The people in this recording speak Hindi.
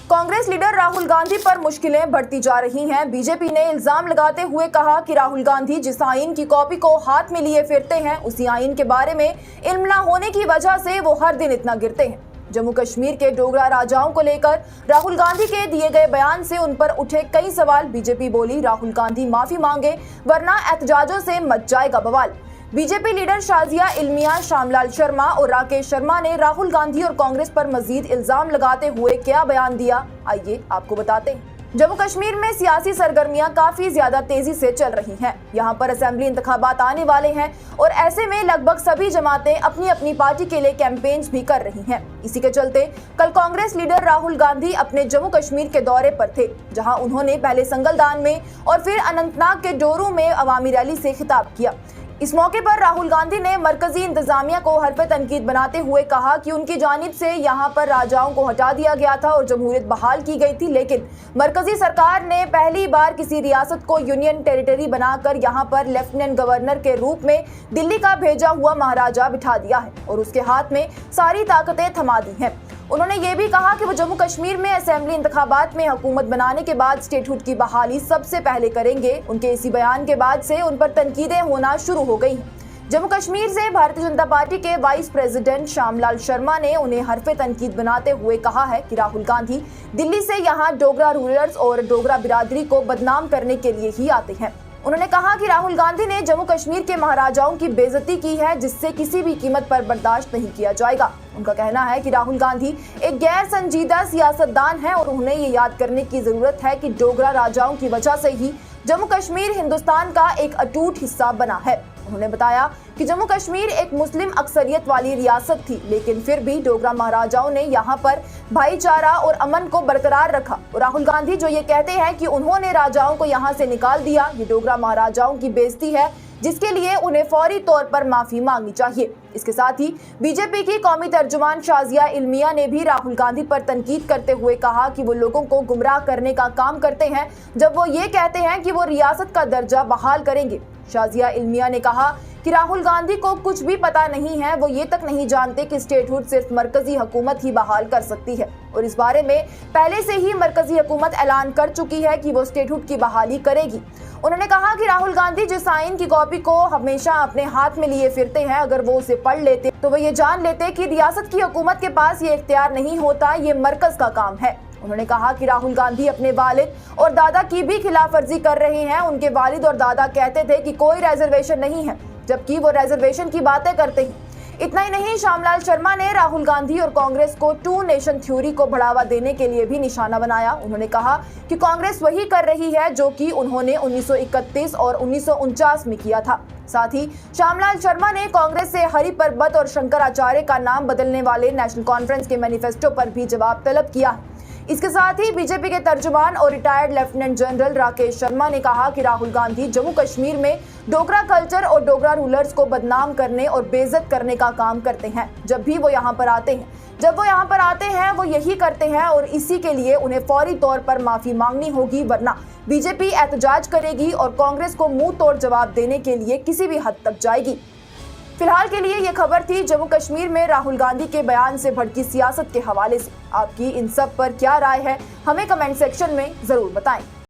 कांग्रेस लीडर राहुल गांधी पर मुश्किलें बढ़ती जा रही हैं। बीजेपी ने इल्जाम लगाते हुए कहा कि राहुल गांधी जिस आईन की कॉपी को हाथ में लिए फिरते हैं, उसी आईन के बारे में इल्म न होने की वजह से वो हर दिन इतना गिरते हैं। जम्मू कश्मीर के डोगरा राजाओं को लेकर राहुल गांधी के दिए गए बयान से उन पर उठे कई सवाल। बीजेपी बोली, राहुल गांधी माफी मांगे वरना एहतजाजों से मच जाएगा बवाल। बीजेपी लीडर शाजिया इल्मिया, श्यामलाल शर्मा और राकेश शर्मा ने राहुल गांधी और कांग्रेस पर मजीद इल्जाम लगाते हुए क्या बयान दिया, आइए आपको बताते हैं। जम्मू कश्मीर में सियासी सरगर्मियां काफी ज्यादा तेजी से चल रही हैं। यहां पर असेंबली इंतखाबात आने वाले हैं और ऐसे में लगभग सभी जमातें अपनी अपनी पार्टी के लिए कैंपेन्स भी कर रही हैं। इसी के चलते कल कांग्रेस लीडर राहुल गांधी अपने जम्मू कश्मीर के दौरे पर थे, जहां उन्होंने पहले संगलदान में और फिर अनंतनाग के डोरू में अवामी रैली से खिताब किया। इस मौके पर राहुल गांधी ने मरकजी इंतजामिया को हरफ तनकीद बनाते हुए कहा कि उनकी जानिब से यहां पर राजाओं को हटा दिया गया था और जमहूरियत बहाल की गई थी, लेकिन मरकजी सरकार ने पहली बार किसी रियासत को यूनियन टेरिटरी बनाकर यहां पर लेफ्टिनेंट गवर्नर के रूप में दिल्ली का भेजा हुआ महाराजा बिठा दिया है और उसके हाथ में सारी ताकतें थमा दी हैं। उन्होंने ये भी कहा कि वो जम्मू कश्मीर में असेंबली इंतखाबात में हुकूमत बनाने के बाद स्टेटहुड की बहाली सबसे पहले करेंगे। उनके इसी बयान के बाद से उन पर तनकीदें होना शुरू हो गई हैं। जम्मू कश्मीर से भारतीय जनता पार्टी के वाइस प्रेसिडेंट श्यामलाल शर्मा ने उन्हें हरफ तनकीद बनाते हुए कहा है कि राहुल गांधी दिल्ली से यहाँ डोगरा रूलर्स और डोगरा बिरादरी को बदनाम करने के लिए ही आते हैं। उन्होंने कहा कि राहुल गांधी ने जम्मू कश्मीर के महाराजाओं की बेइज्जती की है, जिससे किसी भी कीमत पर बर्दाश्त नहीं किया जाएगा। उनका कहना है कि राहुल गांधी एक गैर संजीदा सियासतदान है और उन्हें ये याद करने की जरूरत है कि डोगरा राजाओं की वजह से ही जम्मू कश्मीर हिंदुस्तान का एक अटूट हिस्सा बना है। उन्होंने बताया कि जम्मू कश्मीर एक मुस्लिम अक्सरियत वाली रियासत थी, लेकिन फिर भी डोगरा महाराजाओं ने यहाँ पर भाईचारा और अमन को बरकरार रखा। और राहुल गांधी जो ये कहते हैं कि उन्होंने राजाओं को यहाँ से निकाल दिया, ये डोगरा महाराजाओं की बेइज्जती है, जिसके लिए उन्हें फौरी तौर पर माफी मांगनी चाहिए। इसके साथ ही बीजेपी की कौमी तर्जुमान शाजिया इल्मिया ने भी राहुल गांधी पर तनकीद करते हुए कहा कि वो लोगों को गुमराह करने का काम करते हैं जब वो ये कहते हैं कि वो रियासत का दर्जा बहाल करेंगे। शाजिया इल्मिया ने कहा कि राहुल गांधी को कुछ भी पता नहीं है, वो ये तक नहीं जानते कि स्टेटहुड सिर्फ मरकजी हुकूमत ही बहाल कर सकती है और इस बारे में पहले से ही मरकजी हुकूमत ऐलान कर चुकी है कि वो स्टेटहुड की बहाली करेगी। उन्होंने कहा कि राहुल गांधी जिस आईन की कॉपी को हमेशा अपने हाथ में लिए फिरते हैं, अगर वो उसे पढ़ लेते तो वो ये जान लेते कि रियासत की हुकूमत के पास ये इख्तियार नहीं होता, ये मरकज का काम है। उन्होंने कहा कि राहुल गांधी अपने वालिद और दादा की भी खिलाफवर्जी कर रहे हैं। उनके वालिद और दादा कहते थे कि कोई रिजर्वेशन नहीं है, जबकि वो रिजर्वेशन की बातें करते हैं। इतना ही नहीं, श्यामलाल शर्मा ने राहुल गांधी और कांग्रेस को टू नेशन थ्योरी को बढ़ावा देने के लिए भी निशाना बनाया। उन्होंने कहा कि कांग्रेस वही कर रही है जो कि उन्होंने 1931 और 1949 में किया था। साथ ही श्यामलाल शर्मा ने कांग्रेस से हरि पर्बत और शंकराचार्य का नाम बदलने वाले नेशनल कॉन्फ्रेंस के मैनिफेस्टो पर भी जवाब तलब किया। इसके साथ ही बीजेपी के तर्जुमान और retired lieutenant general Rakesh Sharma ने कहा कि राहुल गांधी जम्मू कश्मीर में डोगरा कल्चर और डोगरा रूलर्स को बदनाम करने और बेइज्जत करने का काम करते हैं। जब वो यहाँ पर आते हैं वो यही करते हैं और इसी के लिए उन्हें फौरी तौर पर माफी मांगनी होगी, वरना बीजेपी एहतजाज करेगी और कांग्रेस को मुंह तोड़ जवाब देने के लिए किसी भी हद तक जाएगी। फिलहाल के लिए ये खबर थी जम्मू कश्मीर में राहुल गांधी के बयान से भड़की सियासत के हवाले से। आपकी इन सब पर क्या राय है, हमें कमेंट सेक्शन में जरूर बताएं।